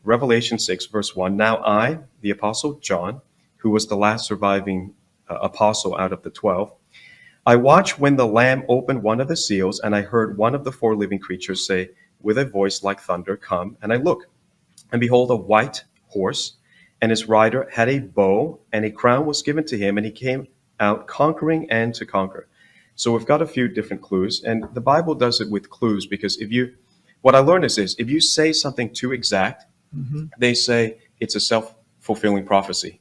Revelation 6, verse 1, Now I, the Apostle John, who was the last surviving apostle out of the 12, I watched when the Lamb opened one of the seals, and I heard one of the four living creatures say, with a voice like thunder, Come. And I looked, and behold, a white horse, and his rider had a bow, and a crown was given to him, and he came out conquering and to conquer. So we've got a few different clues, and the Bible does it with clues, because what I learned is this, if you say something too exact, they say it's a self-fulfilling prophecy.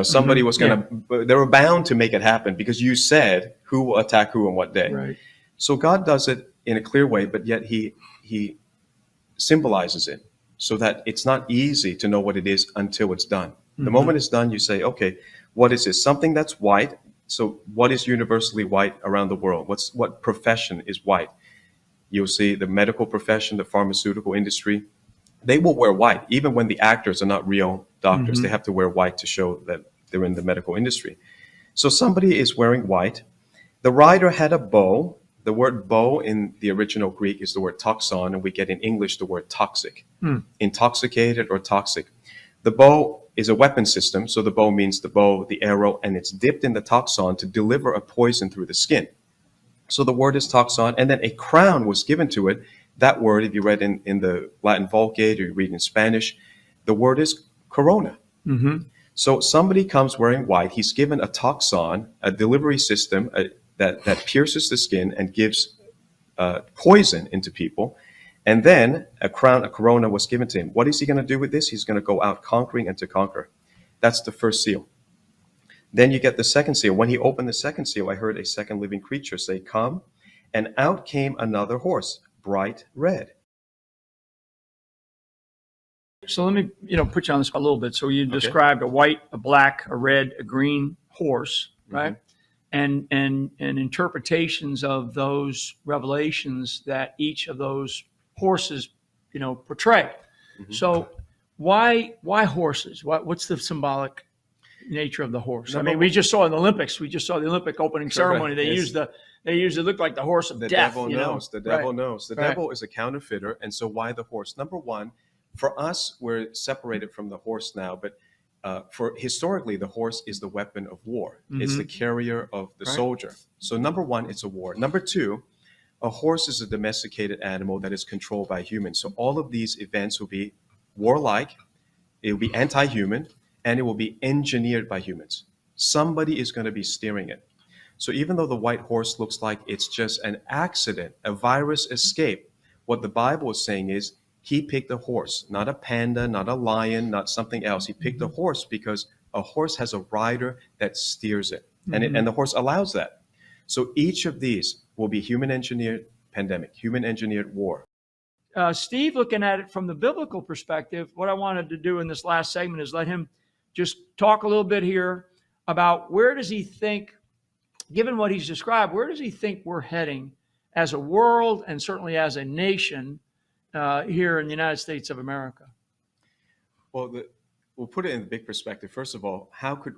Somebody was they were bound to make it happen because you said who will attack who on what day. Right. So God does it in a clear way, but yet he symbolizes it so that it's not easy to know what it is until it's done. The moment it's done, you say, okay, what is this? Something that's white. So what is universally white around the world? What profession is white? You'll see the medical profession, the pharmaceutical industry, they will wear white. Even when the actors are not real doctors, they have to wear white to show that they're in the medical industry. So somebody is wearing white. The rider had a bow. The word bow in the original Greek is the word toxon, and we get in English the word toxic, intoxicated or toxic. The bow is a weapon system. So the bow means the bow, the arrow, and it's dipped in the toxon to deliver a poison through the skin. So the word is toxon, and then a crown was given to it. That word, if you read in the Latin Vulgate or you read in Spanish, the word is corona. So somebody comes wearing white. He's given a toxon, a delivery system that pierces the skin and gives poison into people. And then a crown, a corona was given to him. What is he going to do with this? He's going to go out conquering and to conquer. That's the first seal. Then you get the second seal. When he opened the second seal, I heard a second living creature say, Come. And out came another horse, bright red. So let me, put you on the spot a little bit. So you described a white, a black, a red, a green horse, right? And interpretations of those revelations that each of those horses, portray. So why horses? What's the symbolic nature of the horse? We just saw in the Olympics. We just saw the Olympic opening ceremony. They used it looked like the horse of death. The devil knows. The devil is a counterfeiter. And so why the horse? Number one, for us, we're separated from the horse now, but historically, the horse is the weapon of war. It's the carrier of the soldier. So number one, it's a war. Number two, a horse is a domesticated animal that is controlled by humans. So all of these events will be warlike, it will be anti-human, and it will be engineered by humans. Somebody is going to be steering it. So even though the white horse looks like it's just an accident, a virus escape, what the Bible is saying is he picked a horse, not a panda, not a lion, not something else. He picked a horse because a horse has a rider that steers it. And the horse allows that. So each of these will be human-engineered pandemic, human-engineered war. Steve, looking at it from the biblical perspective, what I wanted to do in this last segment is let him just talk a little bit here about where does he think, given what he's described, where does he think we're heading as a world and certainly as a nation here in the United States of America? Well, we'll put it in the big perspective. First of all, how could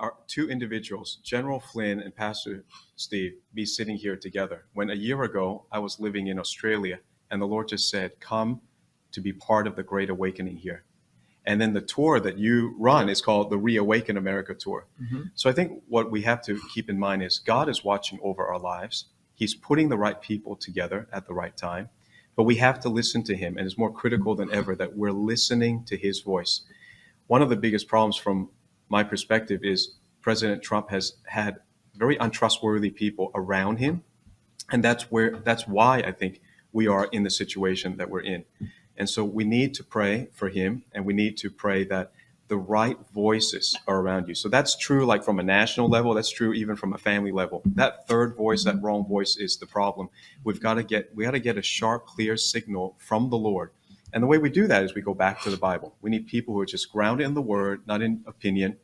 our two individuals, General Flynn and Pastor Steve, be sitting here together when a year ago I was living in Australia and the Lord just said, come to be part of the Great Awakening here. And then the tour that you run is called the Reawaken America Tour. So I think what we have to keep in mind is God is watching over our lives. He's putting the right people together at the right time. But we have to listen to him. And it's more critical than ever that we're listening to his voice. One of the biggest problems from my perspective is President Trump has had very untrustworthy people around him. And that's why I think we are in the situation that we're in. And so we need to pray for him, and we need to pray that the right voices are around you. So that's true like from a national level. That's true even from a family level. That third voice, that wrong voice is the problem. We got to get a sharp, clear signal from the Lord. And the way we do that is we go back to the Bible. We need people who are just grounded in the word, not in opinion.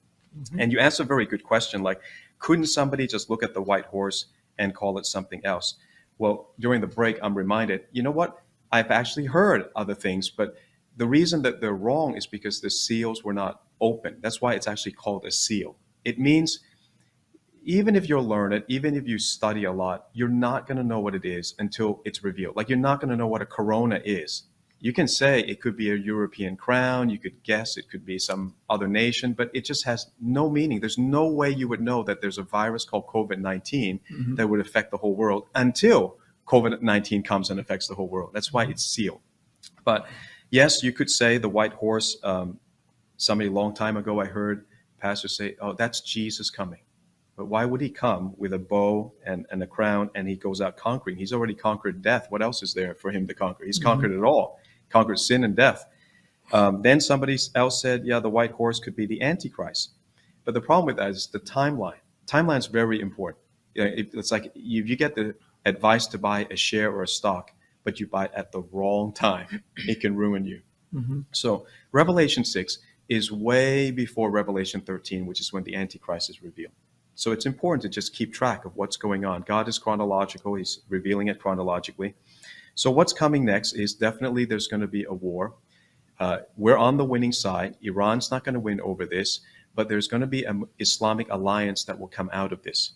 And you asked a very good question, like, couldn't somebody just look at the white horse and call it something else? Well, during the break, I'm reminded, you know what? I've actually heard other things, but the reason that they're wrong is because the seals were not open. That's why it's actually called a seal. It means even if you're learned, even if you study a lot, you're not going to know what it is until it's revealed. Like you're not going to know what a corona is. You can say it could be a European crown. You could guess it could be some other nation, but it just has no meaning. There's no way you would know that there's a virus called COVID-19 that would affect the whole world until COVID-19 comes and affects the whole world. That's why it's sealed. But yes, you could say the white horse. Somebody a long time ago, I heard pastors say, oh, that's Jesus coming. But why would he come with a bow and a crown and he goes out conquering? He's already conquered death. What else is there for him to conquer? He's conquered it all. Conquered sin and death. Then somebody else said, yeah, the white horse could be the Antichrist. But the problem with that is the timeline. Timeline is very important. It's like if you get the advice to buy a share or a stock, but you buy it at the wrong time, it can ruin you. So Revelation 6 is way before Revelation 13, which is when the Antichrist is revealed. So it's important to just keep track of what's going on. God is chronological. He's revealing it chronologically. So what's coming next is definitely there's going to be a war. We're on the winning side. Iran's not going to win over this, but there's going to be an Islamic alliance that will come out of this.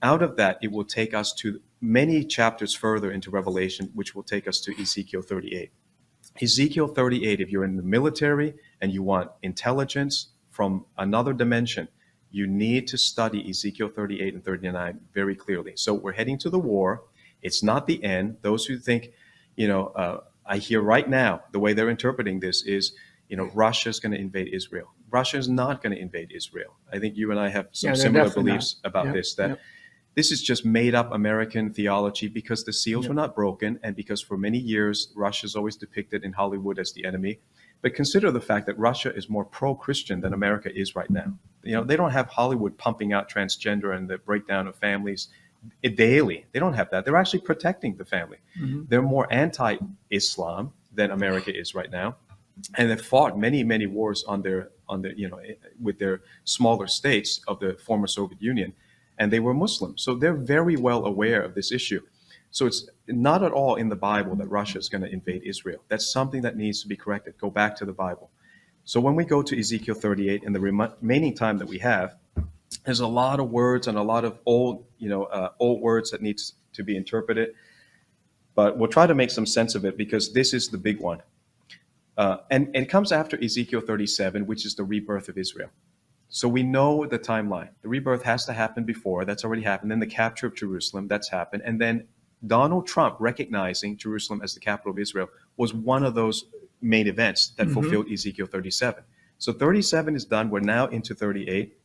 Out of that, it will take us to many chapters further into Revelation, which will take us to Ezekiel 38. Ezekiel 38, if you're in the military and you want intelligence from another dimension, you need to study Ezekiel 38 and 39 very clearly. So we're heading to the war. It's not the end. Those who think, I hear right now, the way they're interpreting this is, Russia's going to invade Israel. Russia is not going to invade Israel. I think you and I have some similar beliefs about this, that this is just made up American theology because the seals were not broken and because for many years, Russia is always depicted in Hollywood as the enemy. But consider the fact that Russia is more pro-Christian than America is right now. They don't have Hollywood pumping out transgender and the breakdown of families daily. They don't have that. They're actually protecting the family. They're more anti-Islam than America is right now. And they've fought many, many wars on their, with their smaller states of the former Soviet Union. And they were Muslim. So they're very well aware of this issue. So it's not at all in the Bible that Russia is going to invade Israel. That's something that needs to be corrected. Go back to the Bible. So when we go to Ezekiel 38 and the remaining time that we have, there's a lot of words and a lot of old words that needs to be interpreted. But we'll try to make some sense of it because this is the big one. And it comes after Ezekiel 37, which is the rebirth of Israel. So we know the timeline. The rebirth has to happen before. That's already happened. Then the capture of Jerusalem, that's happened. And then Donald Trump recognizing Jerusalem as the capital of Israel was one of those main events that fulfilled Ezekiel 37. So 37 is done. We're now into 38.